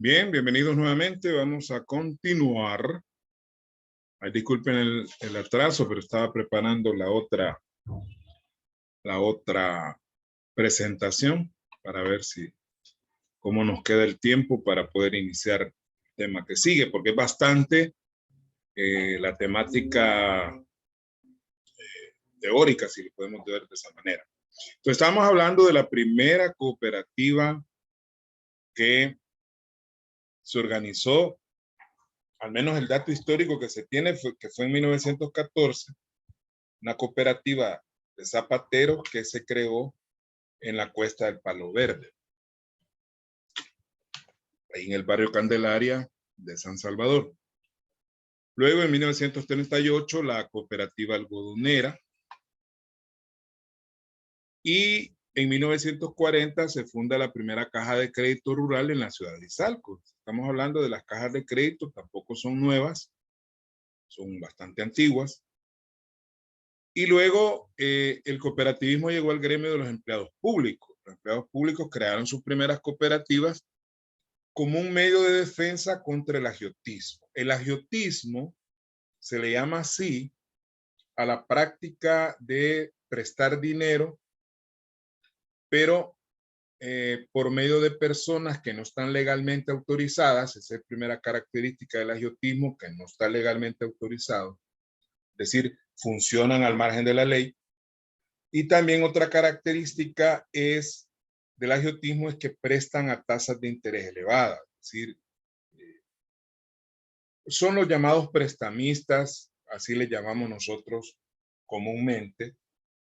Bien, bienvenidos nuevamente. Vamos a continuar. Ay, disculpen el atraso, pero estaba preparando la otra presentación para ver cómo nos queda el tiempo para poder iniciar el tema que sigue, porque es bastante la temática teórica, si lo podemos ver de esa manera. Entonces, estamos hablando de la primera cooperativa que se organizó. Al menos el dato histórico que se tiene que fue en 1914, una cooperativa de zapateros que se creó en la Cuesta del Palo Verde, ahí en el barrio Candelaria de San Salvador. Luego, en 1938, la cooperativa algodonera, y en 1940 se funda la primera caja de crédito rural en la ciudad de Izalco. Estamos hablando de las cajas de crédito, tampoco son nuevas, son bastante antiguas. Y luego el cooperativismo llegó al gremio de los empleados públicos. Los empleados públicos crearon sus primeras cooperativas como un medio de defensa contra el agiotismo. El agiotismo se le llama así a la práctica de prestar dinero, pero por medio de personas que no están legalmente autorizadas. Esa es la primera característica del agiotismo, que no está legalmente autorizado. Es decir, funcionan al margen de la ley. Y también otra característica del agiotismo es que prestan a tasas de interés elevadas. Es decir, son los llamados prestamistas, así les llamamos nosotros comúnmente,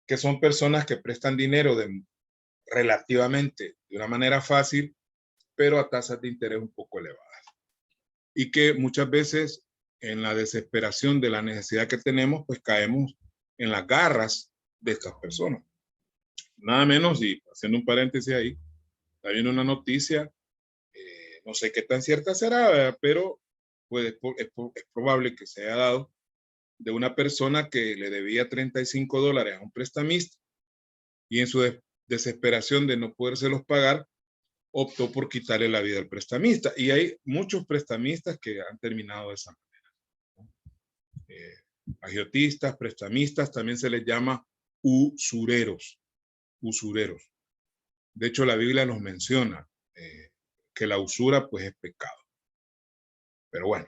que son personas que prestan dinero relativamente de una manera fácil, pero a tasas de interés un poco elevadas. Y que muchas veces en la desesperación de la necesidad que tenemos, pues caemos en las garras de estas personas. Nada menos, y haciendo un paréntesis ahí, está viendo una noticia, no sé qué tan cierta será, ¿verdad? Pero pues, es probable que se haya dado, de una persona que le debía $35 a un prestamista y en su desesperación de no podérselos pagar, optó por quitarle la vida al prestamista. Y hay muchos prestamistas que han terminado de esa manera. Agiotistas, prestamistas, también se les llama usureros. Usureros. De hecho, la Biblia nos menciona que la usura pues es pecado. Pero bueno,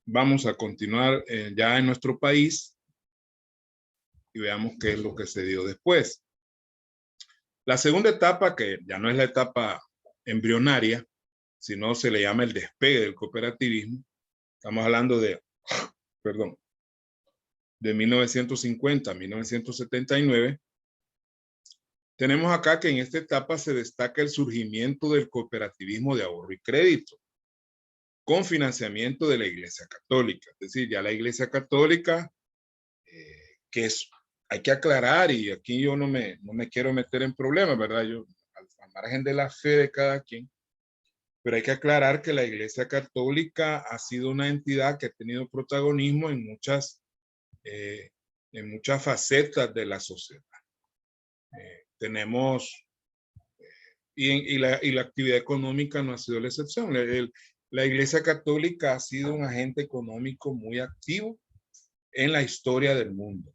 vamos a continuar ya en nuestro país y veamos qué es lo que se dio después. La segunda etapa, que ya no es la etapa embrionaria, sino se le llama el despegue del cooperativismo. Estamos hablando de 1950 a 1979. Tenemos acá que en esta etapa se destaca el surgimiento del cooperativismo de ahorro y crédito, con financiamiento de la Iglesia Católica. Es decir, ya la Iglesia Católica, hay que aclarar, y aquí yo no me quiero meter en problemas, ¿verdad? Yo, al margen de la fe de cada quien, pero hay que aclarar que la Iglesia Católica ha sido una entidad que ha tenido protagonismo en muchas facetas de la sociedad. Y la actividad económica no ha sido la excepción. La Iglesia Católica ha sido un agente económico muy activo en la historia del mundo.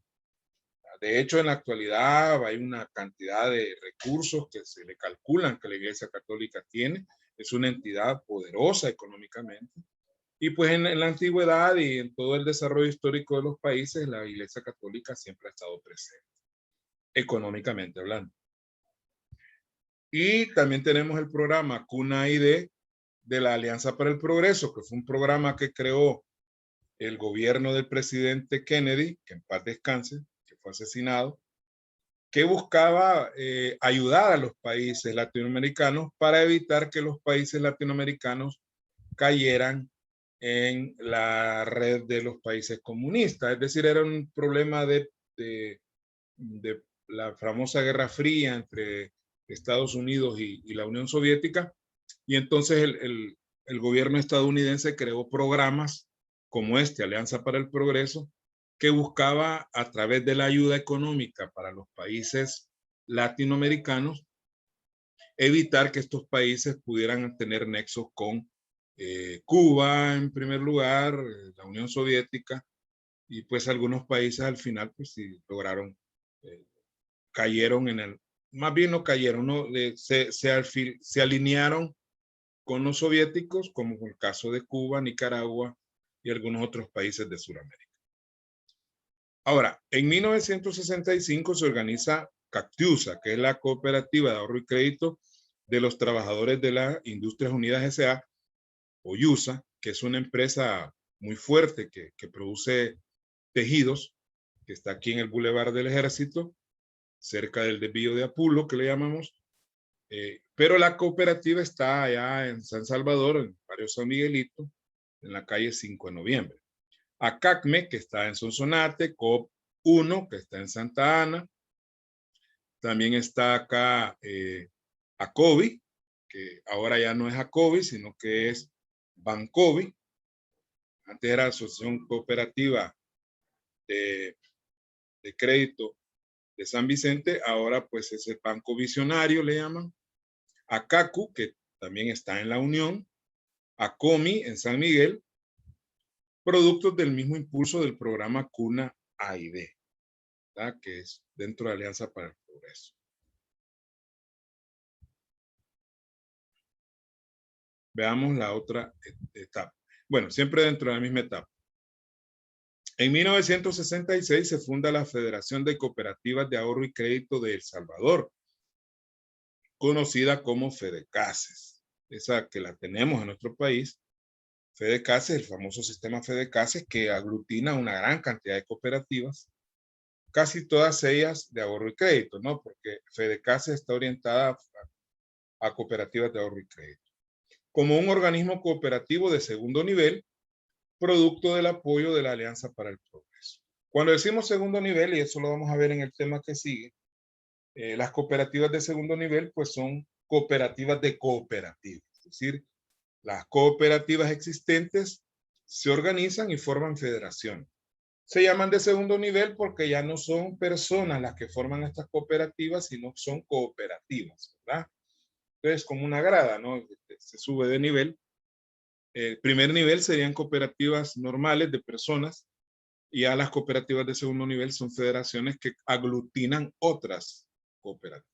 De hecho, en la actualidad hay una cantidad de recursos que se le calculan que la Iglesia Católica tiene. Es una entidad poderosa económicamente. Y pues en la antigüedad y en todo el desarrollo histórico de los países, la Iglesia Católica siempre ha estado presente, económicamente hablando. Y también tenemos el programa CUNA-ID de la Alianza para el Progreso, que fue un programa que creó el gobierno del presidente Kennedy, que en paz descanse, que fue asesinado, que buscaba ayudar a los países latinoamericanos para evitar que los países latinoamericanos cayeran en la red de los países comunistas. Es decir, era un problema de la famosa Guerra Fría entre Estados Unidos y la Unión Soviética, y entonces el gobierno estadounidense creó programas como Alianza para el Progreso, que buscaba, a través de la ayuda económica para los países latinoamericanos, evitar que estos países pudieran tener nexos con Cuba en primer lugar, la Unión Soviética, y pues algunos países al final pues sí lograron, cayeron en el, más bien no cayeron, no, se alinearon con los soviéticos, como el caso de Cuba, Nicaragua y algunos otros países de Sudamérica. Ahora, en 1965 se organiza Cactiusa, que es la Cooperativa de Ahorro y Crédito de los Trabajadores de las Industrias Unidas S.A., o YUSA, que es una empresa muy fuerte que produce tejidos, que está aquí en el Boulevard del Ejército, cerca del desvío de Apulo, que le llamamos. Pero la cooperativa está allá en San Salvador, en el barrio San Miguelito, en la calle 5 de noviembre. ACACME, que está en Sonsonate, COP 1, que está en Santa Ana. También está acá ACOBI, que ahora ya no es ACOBI, sino que es Bancobi. Antes era Asociación Cooperativa de Crédito de San Vicente, ahora pues es el Banco Visionario, le llaman. ACACU, que también está en la Unión. ACOMI en San Miguel, productos del mismo impulso del programa CUNA AID, ¿verdad? Que es dentro de Alianza para el Progreso. Veamos la otra etapa. Bueno, siempre dentro de la misma etapa. En 1966 se funda la Federación de Cooperativas de Ahorro y Crédito de El Salvador, conocida como FEDECASES. Esa que la tenemos en nuestro país. FEDECASES, el famoso sistema FEDECASES, que aglutina una gran cantidad de cooperativas, casi todas ellas de ahorro y crédito, ¿no? Porque FEDECASES está orientada a cooperativas de ahorro y crédito. Como un organismo cooperativo de segundo nivel, producto del apoyo de la Alianza para el Progreso. Cuando decimos segundo nivel, y eso lo vamos a ver en el tema que sigue, las cooperativas de segundo nivel pues son cooperativas de cooperativas, es decir, las cooperativas existentes se organizan y forman federaciones. Se llaman de segundo nivel porque ya no son personas las que forman estas cooperativas, sino son cooperativas, ¿verdad? Entonces, como una grada, ¿no? Se sube de nivel. El primer nivel serían cooperativas normales de personas, y a las cooperativas de segundo nivel son federaciones que aglutinan otras cooperativas.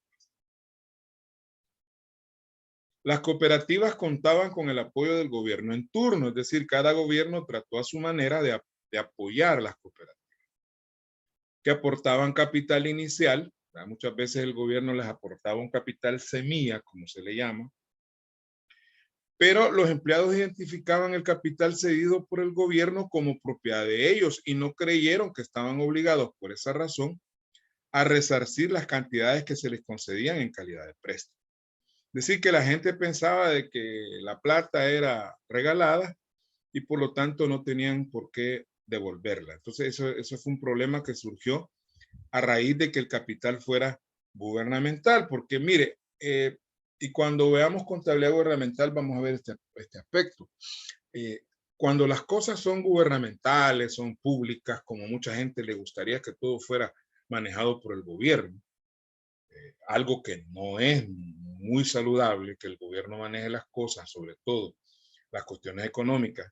Las cooperativas contaban con el apoyo del gobierno en turno, es decir, cada gobierno trató a su manera de apoyar las cooperativas, que aportaban capital inicial. Muchas veces el gobierno les aportaba un capital semilla, como se le llama, pero los empleados identificaban el capital cedido por el gobierno como propiedad de ellos y no creyeron que estaban obligados por esa razón a resarcir las cantidades que se les concedían en calidad de préstamo. Es decir, que la gente pensaba de que la plata era regalada y por lo tanto no tenían por qué devolverla. Entonces eso fue un problema que surgió a raíz de que el capital fuera gubernamental, porque mire, y cuando veamos contabilidad gubernamental vamos a ver este aspecto. Cuando las cosas son gubernamentales, son públicas, como mucha gente le gustaría que todo fuera manejado por el gobierno, algo que no es muy saludable, que el gobierno maneje las cosas, sobre todo las cuestiones económicas.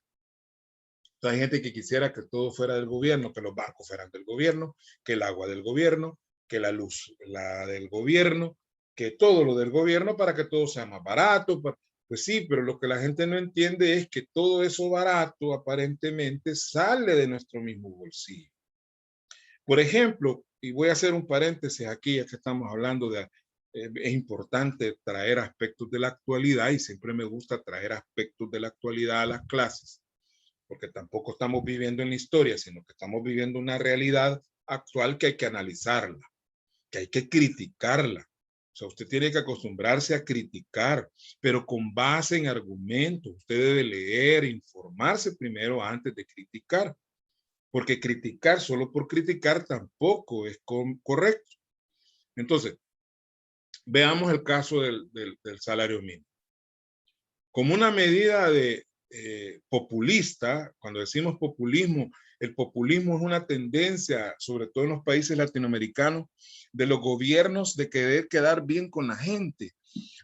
Entonces, hay gente que quisiera que todo fuera del gobierno, que los bancos fueran del gobierno, que el agua del gobierno, que la luz la del gobierno, que todo lo del gobierno para que todo sea más barato. Pues sí, pero lo que la gente no entiende es que todo eso barato aparentemente sale de nuestro mismo bolsillo. Por ejemplo, y voy a hacer un paréntesis aquí, ya que estamos hablando de, es importante traer aspectos de la actualidad y siempre me gusta traer aspectos de la actualidad a las clases, porque tampoco estamos viviendo en la historia, sino que estamos viviendo una realidad actual que hay que analizarla, que hay que criticarla. O sea, usted tiene que acostumbrarse a criticar, pero con base en argumentos. Usted debe leer, informarse primero antes de criticar, porque criticar solo por criticar tampoco es correcto. Entonces, veamos el caso del salario mínimo. Como una medida de populista, cuando decimos populismo, el populismo es una tendencia, sobre todo en los países latinoamericanos, de los gobiernos de querer quedar bien con la gente.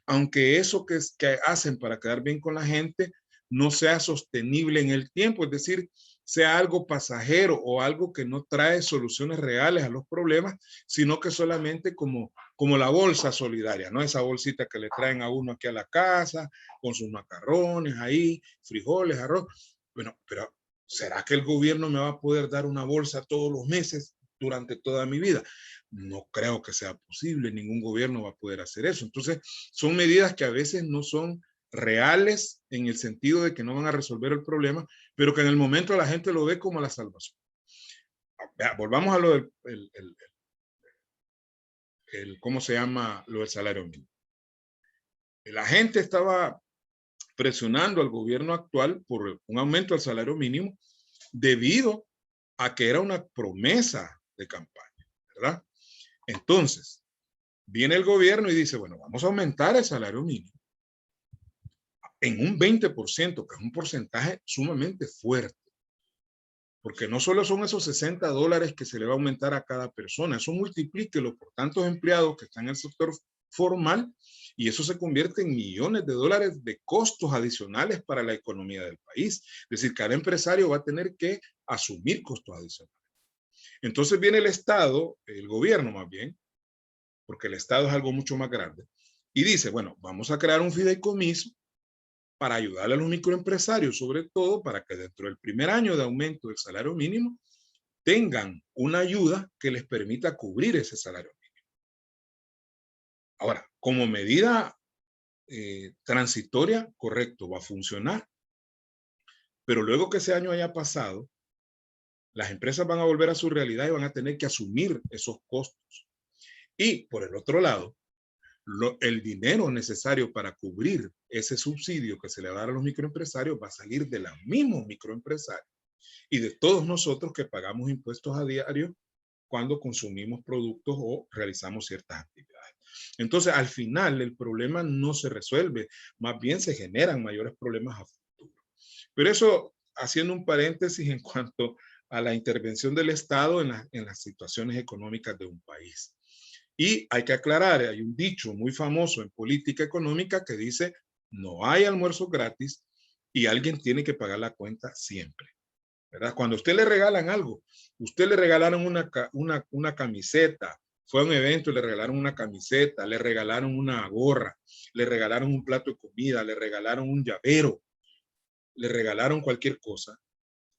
aunque eso que hacen para quedar bien con la gente no sea sostenible en el tiempo, es decir, sea algo pasajero o algo que no trae soluciones reales a los problemas, sino que solamente como la bolsa solidaria, ¿no? Esa bolsita que le traen a uno aquí a la casa, con sus macarrones ahí, frijoles, arroz. Bueno, pero ¿será que el gobierno me va a poder dar una bolsa todos los meses durante toda mi vida? No creo que sea posible, ningún gobierno va a poder hacer eso. Entonces, son medidas que a veces no son reales en el sentido de que no van a resolver el problema, pero que en el momento la gente lo ve como la salvación. Volvamos a lo del ¿cómo se llama? Lo del salario mínimo. La gente estaba presionando al gobierno actual por un aumento del salario mínimo debido a que era una promesa de campaña, ¿verdad? Entonces, viene el gobierno y dice, bueno, vamos a aumentar el salario mínimo en un 20%, que es un porcentaje sumamente fuerte. Porque no solo son esos $60 que se le va a aumentar a cada persona, eso multiplíquelo por tantos empleados que están en el sector formal y eso se convierte en millones de dólares de costos adicionales para la economía del país. Es decir, cada empresario va a tener que asumir costos adicionales. Entonces viene el Estado, el gobierno más bien, porque el Estado es algo mucho más grande, y dice, bueno, vamos a crear un fideicomiso para ayudarle a los microempresarios, sobre todo para que dentro del primer año de aumento del salario mínimo tengan una ayuda que les permita cubrir ese salario mínimo. Ahora, como medida transitoria, correcto, va a funcionar, pero luego que ese año haya pasado, las empresas van a volver a su realidad y van a tener que asumir esos costos. Y por el otro lado, el dinero necesario para cubrir ese subsidio que se le va a dar a los microempresarios va a salir de los mismos microempresarios y de todos nosotros que pagamos impuestos a diario cuando consumimos productos o realizamos ciertas actividades. Entonces, al final, el problema no se resuelve, más bien se generan mayores problemas a futuro. Pero eso, haciendo un paréntesis en cuanto a la intervención del Estado en las situaciones económicas de un país. Y hay que aclarar, hay un dicho muy famoso en política económica que dice, no hay almuerzo gratis y alguien tiene que pagar la cuenta siempre, ¿verdad? Cuando a usted le regalan algo, usted le regalaron una camiseta, fue a un evento y le regalaron una camiseta, le regalaron una gorra, le regalaron un plato de comida, le regalaron un llavero, le regalaron cualquier cosa,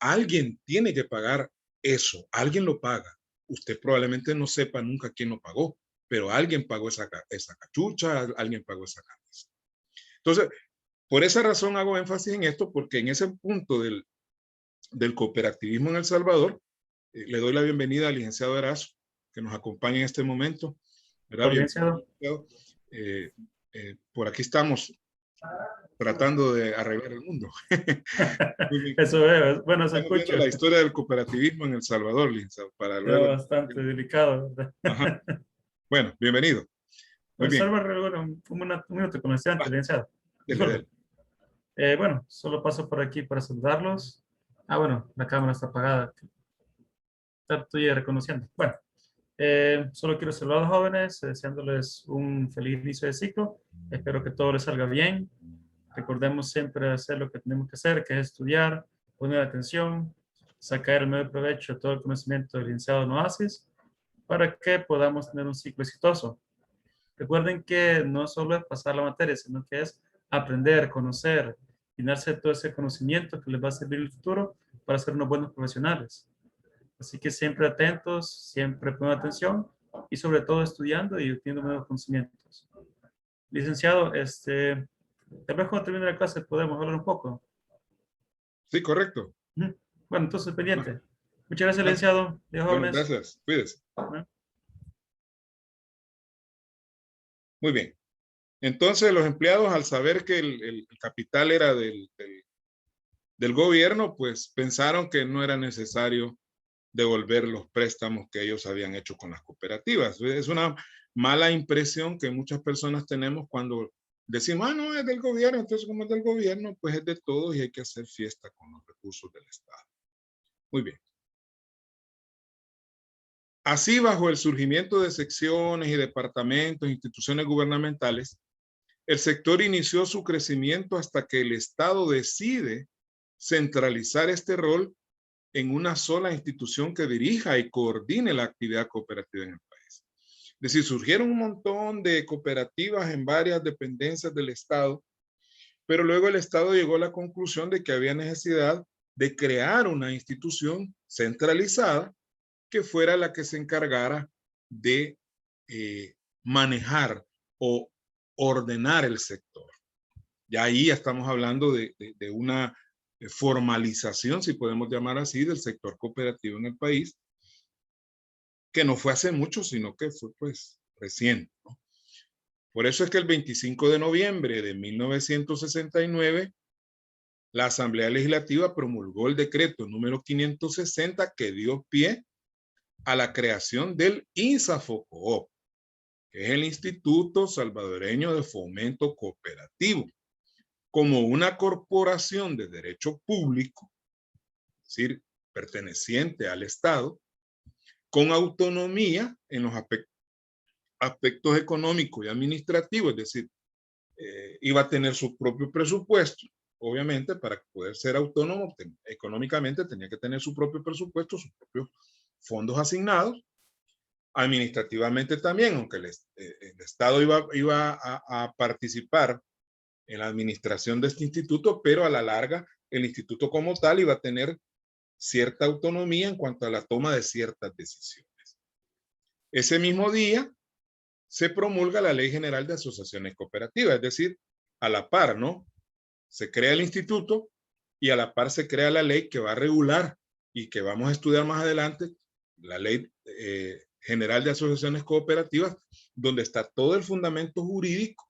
alguien tiene que pagar eso, alguien lo paga. Usted probablemente no sepa nunca quién lo pagó, pero alguien pagó esa cachucha, alguien pagó esa camisa. Entonces, por esa razón hago énfasis en esto, porque en ese punto del cooperativismo en El Salvador, le doy la bienvenida al licenciado Erazo, que nos acompaña en este momento. Licenciado. Por aquí estamos tratando de arreglar el mundo. Eso es, bueno, se Estamos viendo escucha. la historia del cooperativismo en El Salvador, licenciado, para luego... Bastante delicado, ¿verdad? Ajá. Bueno, bienvenido. Muy bien. Solo un minuto comerciante, licenciado. Disculpe. Bueno, solo paso por aquí para saludarlos. Ah, bueno, la cámara está apagada. Estoy reconociendo. Bueno, solo quiero saludar a los jóvenes, deseándoles un feliz inicio de ciclo. Espero que todo les salga bien. Recordemos siempre hacer lo que tenemos que hacer, que es estudiar, poner atención, sacar el mayor provecho de todo el conocimiento del licenciado Noasis para que podamos tener un ciclo exitoso. Recuerden que no solo es pasar la materia, sino que es aprender, conocer, llenarse de todo ese conocimiento que les va a servir en el futuro para ser unos buenos profesionales. Así que siempre atentos, siempre poniendo atención y sobre todo estudiando y obteniendo nuevos conocimientos. Licenciado, tal vez cuando termine la clase podemos hablar un poco. Sí, correcto. Bueno, entonces pendiente. Muchas gracias, licenciado. Bueno, Jóvenes. gracias. Cuídese. Muy bien. Entonces, los empleados, al saber que el capital era del gobierno, pues pensaron que no era necesario devolver los préstamos que ellos habían hecho con las cooperativas. Es una mala impresión que muchas personas tenemos cuando decimos, ah, no, es del gobierno, entonces como es del gobierno, pues es de todos y hay que hacer fiesta con los recursos del Estado. Muy bien. Así, bajo el surgimiento de secciones y departamentos, instituciones gubernamentales, El sector inició su crecimiento hasta que el Estado decide centralizar este rol en una sola institución que dirija y coordine la actividad cooperativa en el país. Es decir, surgieron un montón de cooperativas en varias dependencias del Estado, pero luego el Estado llegó a la conclusión de que había necesidad de crear una institución centralizada que fuera la que se encargara de manejar o ordenar el sector. Y ahí estamos hablando de una formalización, si podemos llamar así, del sector cooperativo en el país, que no fue hace mucho, sino que fue pues reciente, ¿no? Por eso es que el 25 de noviembre de 1969, la Asamblea Legislativa promulgó el decreto número 560 que dio pie a la creación del INSAFOCOOP, que es el Instituto Salvadoreño de Fomento Cooperativo, como una corporación de derecho público, es decir, perteneciente al Estado, con autonomía en los aspectos económicos y administrativos, es decir, iba a tener su propio presupuesto, obviamente, para poder ser autónomo económicamente tenía que tener su propio presupuesto, sus propios fondos asignados, administrativamente también, aunque el Estado iba a participar en la administración de este instituto, pero a la larga el instituto como tal iba a tener cierta autonomía en cuanto a la toma de ciertas decisiones. Ese mismo día se promulga la Ley General de Asociaciones Cooperativas, es decir, a la par, ¿no? Se crea el instituto y a la par se crea la ley que va a regular y que vamos a estudiar más adelante, la Ley General de Asociaciones Cooperativas, donde está todo el fundamento jurídico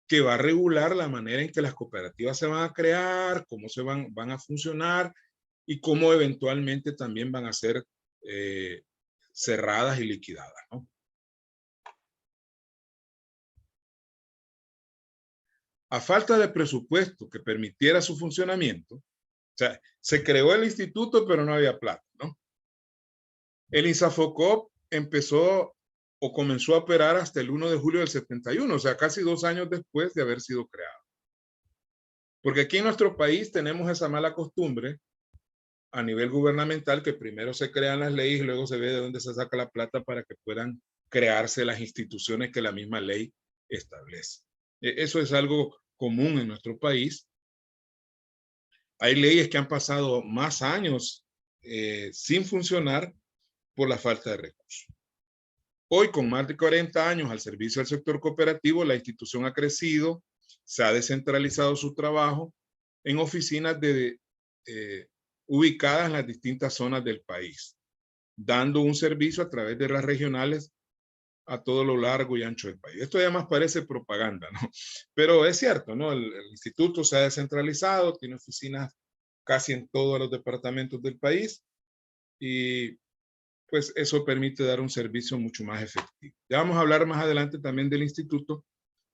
que va a regular la manera en que las cooperativas se van a crear, cómo se van a funcionar y cómo eventualmente también van a ser cerradas y liquidadas, ¿no? A falta de presupuesto que permitiera su funcionamiento, o sea, se creó el instituto, pero no había plata, ¿no? El INSAFOCOP empezó o comenzó a operar hasta el 1 de julio del 71, o sea, casi 2 años después de haber sido creado. Porque aquí en nuestro país tenemos esa mala costumbre a nivel gubernamental que primero se crean las leyes y luego se ve de dónde se saca la plata para que puedan crearse las instituciones que la misma ley establece. Eso es algo común en nuestro país. Hay leyes que han pasado más años sin funcionar por la falta de recursos. Hoy, con más de 40 años al servicio del sector cooperativo, la institución ha crecido, se ha descentralizado su trabajo en oficinas ubicadas en las distintas zonas del país, dando un servicio a través de las regionales a todo lo largo y ancho del país. Esto además parece propaganda, ¿no? Pero es cierto, ¿no? El instituto se ha descentralizado, tiene oficinas casi en todos los departamentos del país y pues eso permite dar un servicio mucho más efectivo. Ya vamos a hablar más adelante también del instituto,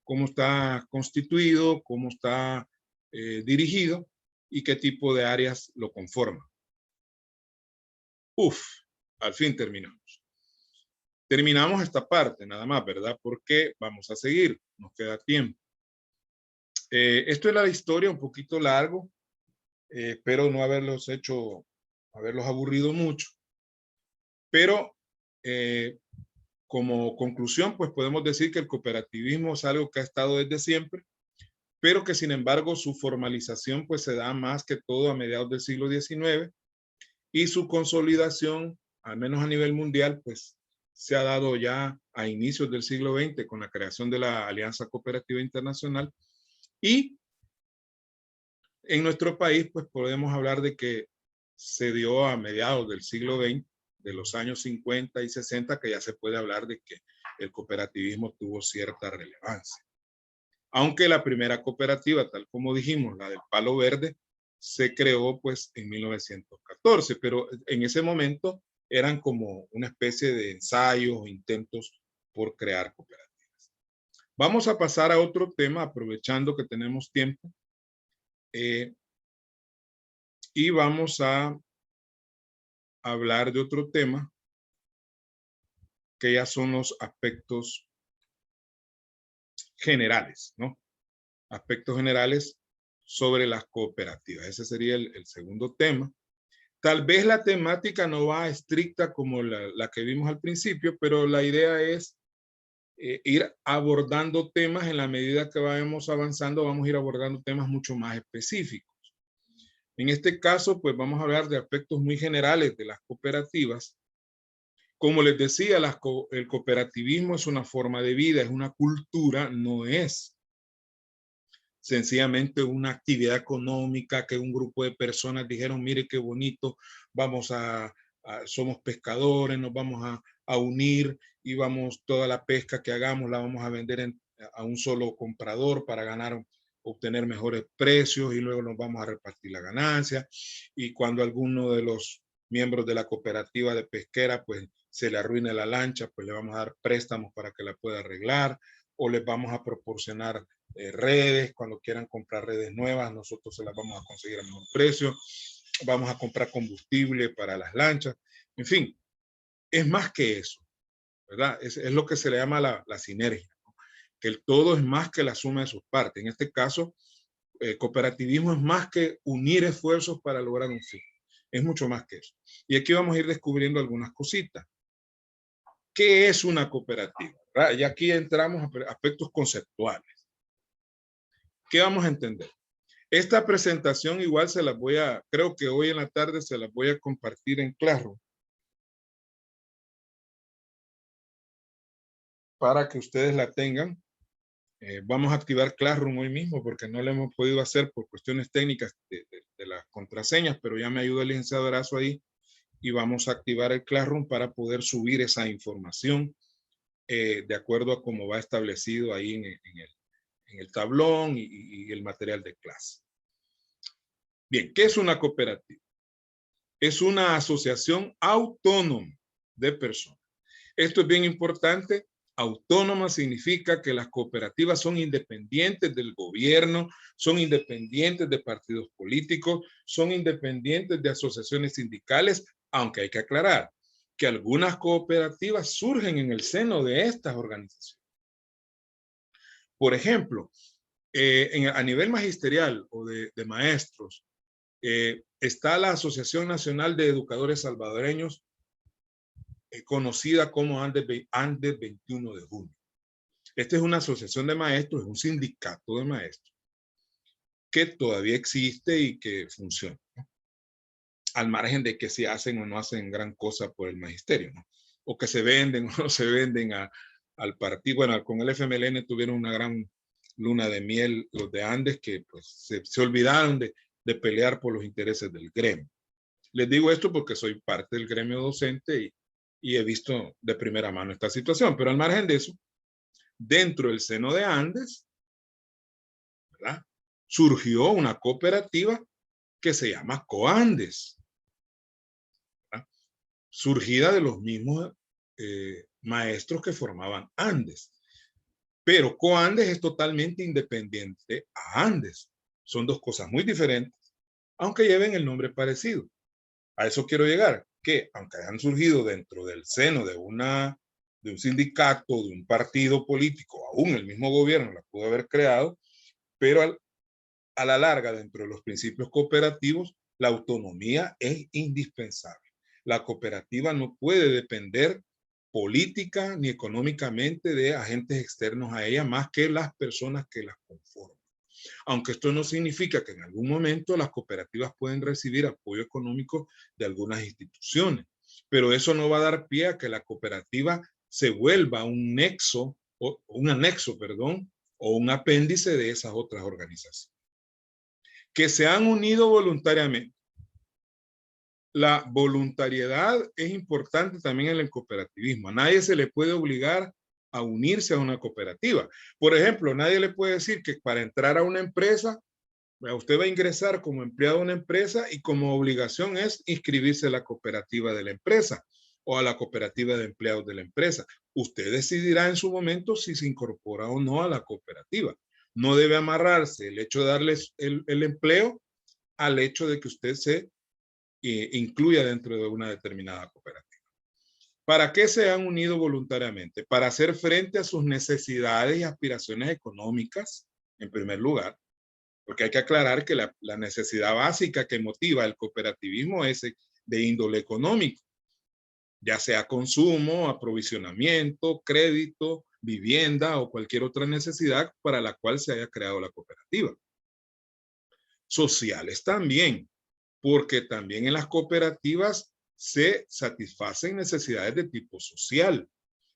cómo está constituido, cómo está dirigido y qué tipo de áreas lo conforman. Al fin terminamos. Terminamos esta parte nada más, ¿verdad? Porque vamos a seguir, nos queda tiempo. Esto era la historia, un poquito largo, espero no haberlos aburrido mucho, pero como conclusión, pues podemos decir que el cooperativismo es algo que ha estado desde siempre, pero que sin embargo su formalización pues se da más que todo a mediados del siglo XIX y su consolidación, al menos a nivel mundial, pues se ha dado ya a inicios del siglo XX con la creación de la Alianza Cooperativa Internacional y en nuestro país pues podemos hablar de que se dio a mediados del siglo XX, de los años 50 y 60, que ya se puede hablar de que el cooperativismo tuvo cierta relevancia. Aunque la primera cooperativa, tal como dijimos, la del Palo Verde, se creó pues en 1914, pero en ese momento eran como una especie de ensayos o intentos por crear cooperativas. Vamos a pasar a otro tema, aprovechando que tenemos tiempo, y vamos a hablar de otro tema que ya son los aspectos generales, ¿no? aspectos generales sobre las cooperativas. Ese sería el segundo tema. Tal vez la temática no va estricta como la que vimos al principio, pero la idea es ir abordando temas en la medida que vayamos avanzando, vamos a ir abordando temas mucho más específicos. En este caso, pues vamos a hablar de aspectos muy generales de las cooperativas. Como les decía, el cooperativismo es una forma de vida, es una cultura, no es sencillamente una actividad económica que un grupo de personas dijeron, mire qué bonito, somos pescadores, nos vamos a unir y toda la pesca que hagamos la vamos a vender a un solo comprador para obtener mejores precios y luego nos vamos a repartir la ganancia. Y cuando alguno de los miembros de la cooperativa de pesquera pues se le arruine la lancha, pues le vamos a dar préstamos para que la pueda arreglar o les vamos a proporcionar redes, cuando quieran comprar redes nuevas, nosotros se las vamos a conseguir a mejor precio, vamos a comprar combustible para las lanchas, en fin, es más que eso, ¿verdad? Es lo que se le llama la sinergia, ¿no? Que el todo es más que la suma de sus partes. En este caso, cooperativismo es más que unir esfuerzos para lograr un fin, es mucho más que eso. Y aquí vamos a ir descubriendo algunas cositas. ¿Qué es una cooperativa? ¿Verdad? Y aquí entramos a aspectos conceptuales. ¿Qué vamos a entender? Esta presentación igual creo que hoy en la tarde se las voy a compartir en Classroom para que ustedes la tengan. Vamos a activar Classroom hoy mismo porque no lo hemos podido hacer por cuestiones técnicas de las contraseñas, pero ya me ayudó el licenciado Erazo ahí y vamos a activar el Classroom para poder subir esa información de acuerdo a cómo va establecido ahí en el tablón y el material de clase. Bien, ¿qué es una cooperativa? Es una asociación autónoma de personas. Esto es bien importante. Autónoma significa que las cooperativas son independientes del gobierno, son independientes de partidos políticos, son independientes de asociaciones sindicales, aunque hay que aclarar que algunas cooperativas surgen en el seno de estas organizaciones. Por ejemplo, a nivel magisterial o de maestros, está la Asociación Nacional de Educadores Salvadoreños, conocida como Andes 21 de junio. Esta es una asociación de maestros, es un sindicato de maestros que todavía existe y que funciona, ¿no? Al margen de que si hacen o no hacen gran cosa por el magisterio, ¿no? O que se venden o no se venden al partido. Bueno, con el FMLN tuvieron una gran luna de miel los de Andes que pues se olvidaron de pelear por los intereses del gremio. Les digo esto porque soy parte del gremio docente y he visto de primera mano esta situación, pero al margen de eso, dentro del seno de Andes, ¿verdad?, surgió una cooperativa que se llama Coandes, ¿verdad?, surgida de los mismos maestros que formaban Andes. Pero Coandes es totalmente independiente a Andes. Son dos cosas muy diferentes, aunque lleven el nombre parecido. A eso quiero llegar, que aunque hayan surgido dentro del seno de un sindicato, de un partido político, aún el mismo gobierno la pudo haber creado, pero a la larga, dentro de los principios cooperativos, la autonomía es indispensable. La cooperativa no puede depender política ni económicamente de agentes externos a ella, más que las personas que las conforman. Aunque esto no significa que en algún momento las cooperativas pueden recibir apoyo económico de algunas instituciones, pero eso no va a dar pie a que la cooperativa se vuelva un nexo, o un anexo, perdón, o un apéndice de esas otras organizaciones. Que se han unido voluntariamente. La voluntariedad es importante también en el cooperativismo. A nadie se le puede obligar a unirse a una cooperativa. Por ejemplo, nadie le puede decir que para entrar a una empresa, usted va a ingresar como empleado a una empresa y como obligación es inscribirse a la cooperativa de la empresa o a la cooperativa de empleados de la empresa. Usted decidirá en su momento si se incorpora o no a la cooperativa. No debe amarrarse el hecho de darles el empleo al hecho de que usted se incluya dentro de una determinada cooperativa. ¿Para qué se han unido voluntariamente? Para hacer frente a sus necesidades y aspiraciones económicas, en primer lugar, porque hay que aclarar que la necesidad básica que motiva el cooperativismo es de índole económico, ya sea consumo, aprovisionamiento, crédito, vivienda o cualquier otra necesidad para la cual se haya creado la cooperativa. Sociales también, porque también en las cooperativas se satisfacen necesidades de tipo social.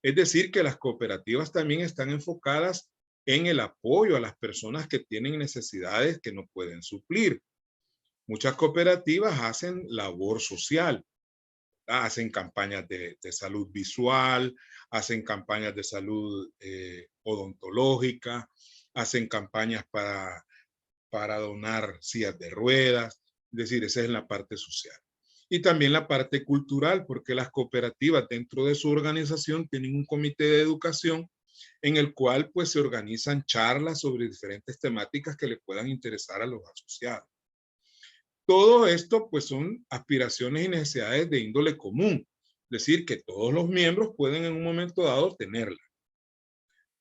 Es decir, que las cooperativas también están enfocadas en el apoyo a las personas que tienen necesidades que no pueden suplir. Muchas cooperativas hacen labor social, hacen campañas de salud visual, hacen campañas de salud odontológica, hacen campañas para donar sillas de ruedas, es decir, esa es la parte social. Y también la parte cultural, porque las cooperativas dentro de su organización tienen un comité de educación en el cual pues se organizan charlas sobre diferentes temáticas que le puedan interesar a los asociados. Todo esto pues son aspiraciones y necesidades de índole común, es decir, que todos los miembros pueden en un momento dado tenerla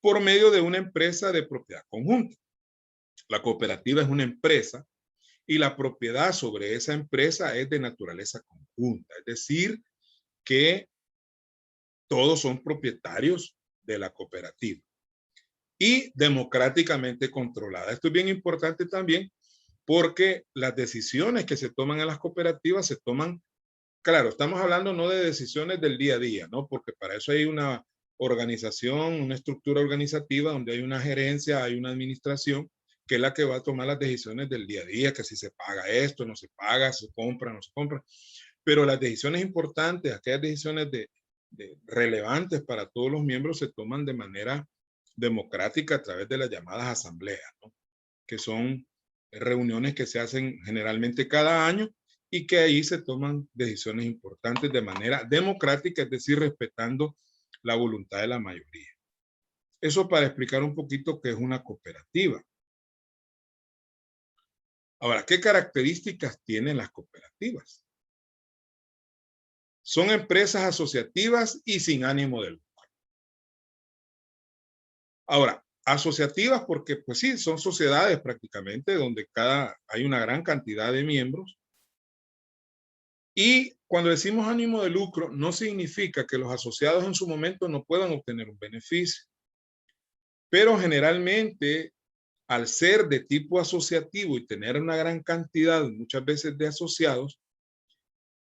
por medio de una empresa de propiedad conjunta. La cooperativa es una empresa y la propiedad sobre esa empresa es de naturaleza conjunta, es decir, que todos son propietarios de la cooperativa y democráticamente controlada. Esto es bien importante también porque las decisiones que se toman en las cooperativas se toman, claro, estamos hablando no de decisiones del día a día, ¿no? Porque para eso hay una organización, una estructura organizativa donde hay una gerencia, hay una administración, que es la que va a tomar las decisiones del día a día, que si se paga esto, no se paga, se compra, no se compra. Pero las decisiones importantes, aquellas decisiones relevantes para todos los miembros se toman de manera democrática a través de las llamadas asambleas, ¿no? Que son reuniones que se hacen generalmente cada año y que ahí se toman decisiones importantes de manera democrática, es decir, respetando la voluntad de la mayoría. Eso para explicar un poquito qué es una cooperativa. Ahora, ¿qué características tienen las cooperativas? Son empresas asociativas y sin ánimo de lucro. Ahora, asociativas porque, pues sí, son sociedades prácticamente donde hay una gran cantidad de miembros. Y cuando decimos ánimo de lucro, no significa que los asociados en su momento no puedan obtener un beneficio. Pero generalmente, al ser de tipo asociativo y tener una gran cantidad, muchas veces de asociados,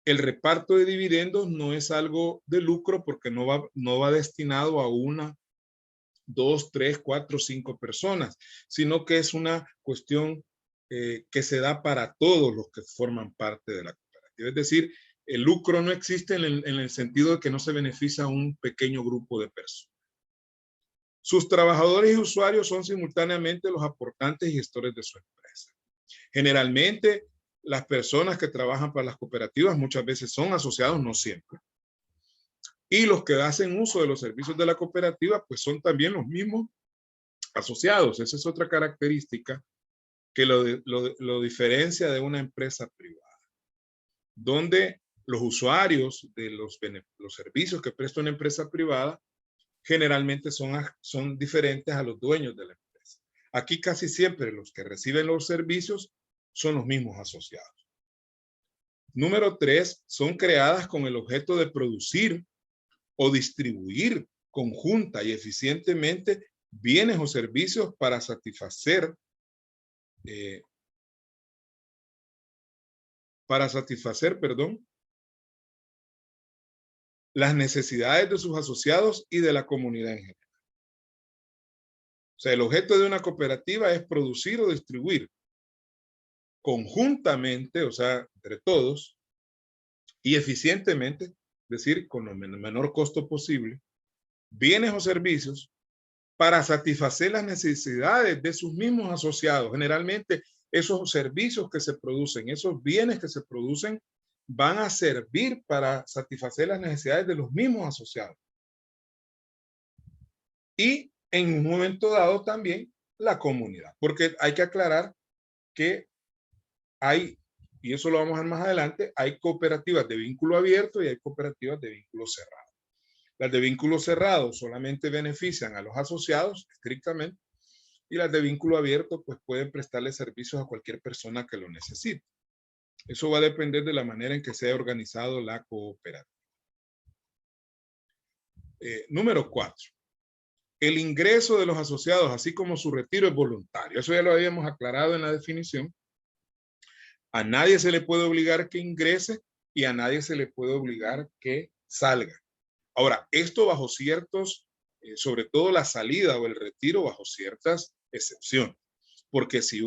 el reparto de dividendos no es algo de lucro porque no va destinado a una, 2, 3, 4, 5 personas, sino que es una cuestión que se da para todos los que forman parte de la cooperativa. Es decir, el lucro no existe en el sentido de que no se beneficia a un pequeño grupo de personas. Sus trabajadores y usuarios son simultáneamente los aportantes y gestores de su empresa. Generalmente, las personas que trabajan para las cooperativas muchas veces son asociados, no siempre. Y los que hacen uso de los servicios de la cooperativa, pues son también los mismos asociados. Esa es otra característica que lo diferencia de una empresa privada, donde los usuarios de los servicios que presta una empresa privada generalmente son diferentes a los dueños de la empresa. Aquí casi siempre los que reciben los servicios son los mismos asociados. Número 3, son creadas con el objeto de producir o distribuir conjunta y eficientemente bienes o servicios para satisfacer las necesidades de sus asociados y de la comunidad en general. O sea, el objeto de una cooperativa es producir o distribuir conjuntamente, o sea, entre todos, y eficientemente, es decir, con el menor costo posible, bienes o servicios para satisfacer las necesidades de sus mismos asociados. Generalmente, esos servicios que se producen, esos bienes que se producen, van a servir para satisfacer las necesidades de los mismos asociados. Y en un momento dado también la comunidad, porque hay que aclarar que hay, y eso lo vamos a ver más adelante, hay cooperativas de vínculo abierto y hay cooperativas de vínculo cerrado. Las de vínculo cerrado solamente benefician a los asociados estrictamente Y las de vínculo abierto, pues pueden prestarle servicios a cualquier persona que lo necesite. Eso va a depender de la manera en que sea organizado la cooperativa. Número 4. El ingreso de los asociados, así como su retiro, es voluntario. Eso ya lo habíamos aclarado en la definición. A nadie se le puede obligar que ingrese y a nadie se le puede obligar que salga. Ahora, esto bajo ciertos, sobre todo la salida o el retiro, bajo ciertas excepciones. Porque si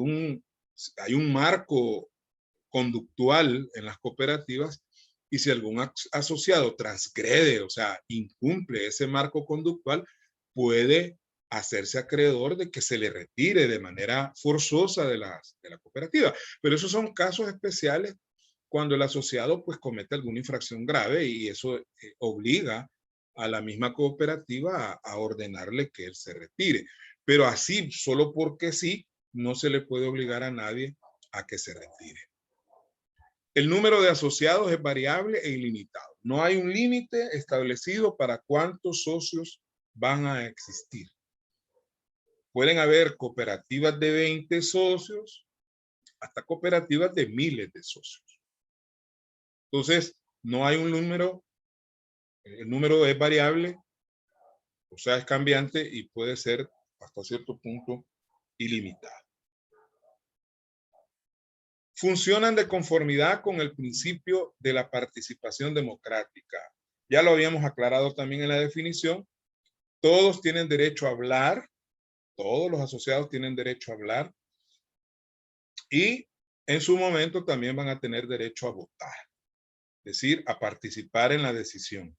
hay un marco conductual en las cooperativas y si algún asociado transgrede, o sea, incumple ese marco conductual, puede hacerse acreedor de que se le retire de manera forzosa de la cooperativa. Pero esos son casos especiales cuando el asociado pues comete alguna infracción grave y eso obliga a la misma cooperativa a ordenarle que él se retire. Pero así, solo porque sí, no se le puede obligar a nadie a que se retire. El número de asociados es variable e ilimitado. No hay un límite establecido para cuántos socios van a existir. Pueden haber cooperativas de 20 socios hasta cooperativas de miles de socios. Entonces, no hay un número, el número es variable, o sea, es cambiante y puede ser hasta cierto punto ilimitado. Funcionan de conformidad con el principio de la participación democrática. Ya lo habíamos aclarado también en la definición. Todos tienen derecho a hablar, todos los asociados tienen derecho a hablar y en su momento también van a tener derecho a votar, es decir, a participar en la decisión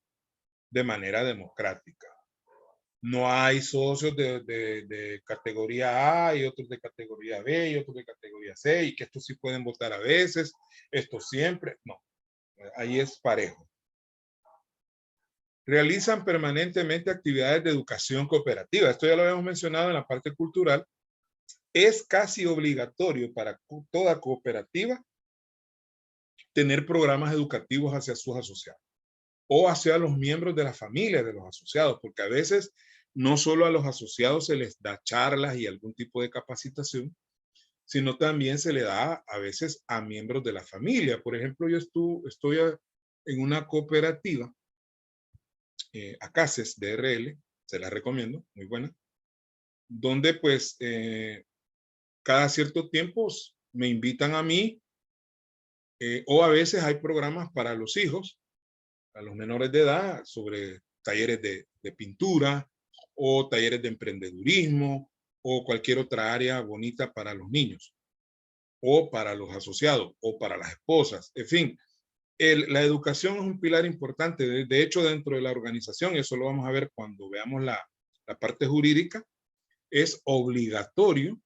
de manera democrática. No hay socios de categoría A y otros de categoría B y otros de categoría C y que estos sí pueden votar a veces, estos siempre, no, ahí es parejo. Realizan permanentemente actividades de educación cooperativa. Esto ya lo habíamos mencionado en la parte cultural. Es casi obligatorio para toda cooperativa tener programas educativos hacia sus asociados o hacia los miembros de la familia de los asociados, porque a veces no solo a los asociados se les da charlas y algún tipo de capacitación, sino también se le da a veces a miembros de la familia. Por ejemplo, yo estoy en una cooperativa, ACACES DRL, se la recomiendo, muy buena, donde pues cada cierto tiempo me invitan a mí o a veces hay programas para los hijos, a los menores de edad, sobre talleres de pintura o talleres de emprendedurismo o cualquier otra área bonita para los niños o para los asociados o para las esposas. En fin, la educación es un pilar importante. De hecho, dentro de la organización, y eso lo vamos a ver cuando veamos la parte jurídica, es obligatorio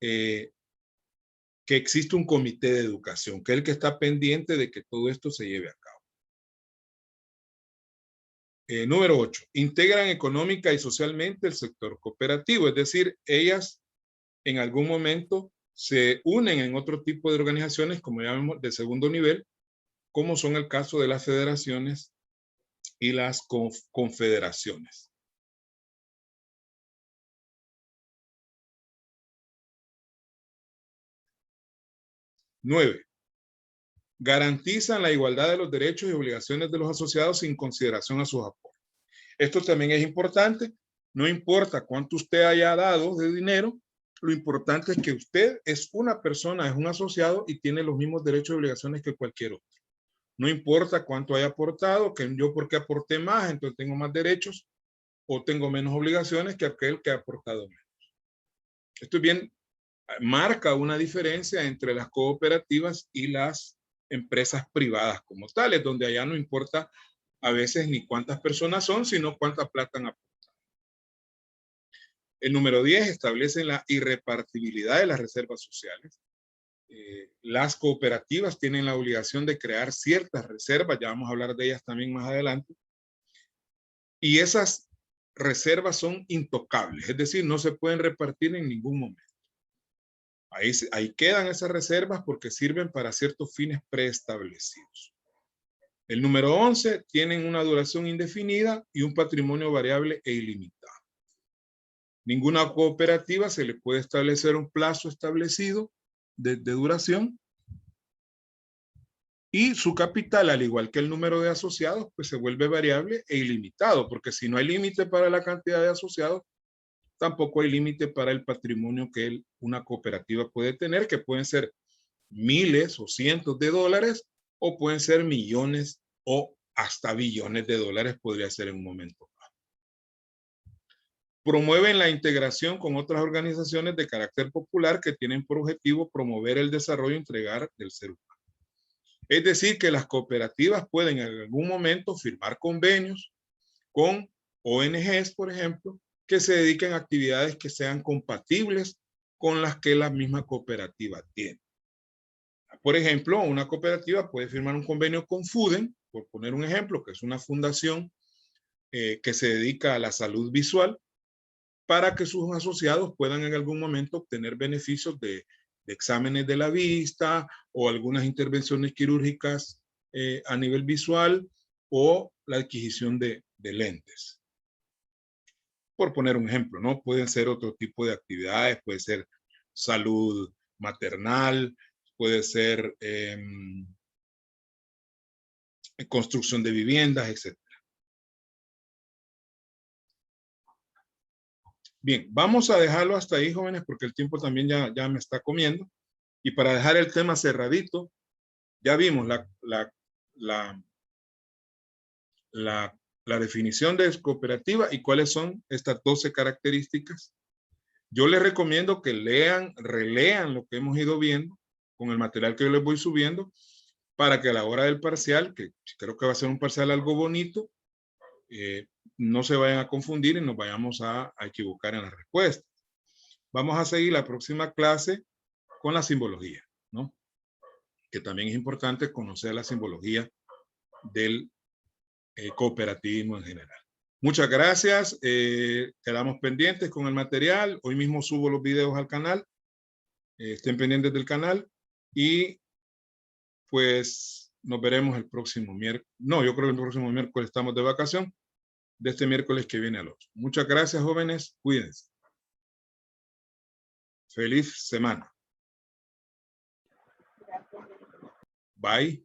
que existe un comité de educación, que es el que está pendiente de que todo esto se lleve a cabo. Número 8. Integran económica y socialmente el sector cooperativo, es decir, ellas en algún momento se unen en otro tipo de organizaciones, como llamamos de segundo nivel, como son el caso de las federaciones y las confederaciones. 9. Garantizan la igualdad de los derechos y obligaciones de los asociados sin consideración a sus aportes. Esto también es importante. No importa cuánto usted haya dado de dinero, lo importante es que usted es una persona, es un asociado y tiene los mismos derechos y obligaciones que cualquier otro. No importa cuánto haya aportado, que yo porque aporté más, entonces tengo más derechos o tengo menos obligaciones que aquel que ha aportado menos. Esto bien marca una diferencia entre las cooperativas y las empresas privadas como tales, donde allá no importa a veces ni cuántas personas son, sino cuánta plata han aportado. El número 10 establece la irrepartibilidad de las reservas sociales. Las cooperativas tienen la obligación de crear ciertas reservas, ya vamos a hablar de ellas también más adelante, y esas reservas son intocables, es decir, no se pueden repartir en ningún momento. Ahí quedan esas reservas porque sirven para ciertos fines preestablecidos. El número 11 tienen una duración indefinida y un patrimonio variable e ilimitado. Ninguna cooperativa se le puede establecer un plazo establecido de duración. Y su capital, al igual que el número de asociados, pues se vuelve variable e ilimitado, porque si no hay límite para la cantidad de asociados, tampoco hay límite para el patrimonio que una cooperativa puede tener, que pueden ser miles o cientos de dólares, o pueden ser millones o hasta billones de dólares, podría ser en un momento. Promueven la integración con otras organizaciones de carácter popular que tienen por objetivo promover el desarrollo integral del ser humano. Es decir, que las cooperativas pueden en algún momento firmar convenios con ONGs, por ejemplo, que se dediquen a actividades que sean compatibles con las que la misma cooperativa tiene. Por ejemplo, una cooperativa puede firmar un convenio con FUDEN, por poner un ejemplo, que es una fundación que se dedica a la salud visual, para que sus asociados puedan en algún momento obtener beneficios de exámenes de la vista o algunas intervenciones quirúrgicas a nivel visual o la adquisición de lentes. Por poner un ejemplo, ¿no? Pueden ser otro tipo de actividades, puede ser salud maternal, puede ser construcción de viviendas, etc. Bien, vamos a dejarlo hasta ahí, jóvenes, porque el tiempo también ya me está comiendo. Y para dejar el tema cerradito, ya vimos la definición de cooperativa y cuáles son estas 12 características. Yo les recomiendo que lean, relean lo que hemos ido viendo con el material que yo les voy subiendo, para que a la hora del parcial, que creo que va a ser un parcial algo bonito, no se vayan a confundir y nos vayamos a equivocar en la respuesta. Vamos a seguir la próxima clase con la simbología, ¿no? Que también es importante conocer la simbología del cooperativismo en general. Muchas gracias. Quedamos pendientes con el material. Hoy mismo subo los videos al canal. Estén pendientes del canal. Y pues nos veremos el próximo miércoles. No, yo creo que el próximo miércoles estamos de vacación. De este miércoles que viene al otro. Muchas gracias, jóvenes. Cuídense. Feliz semana. Bye.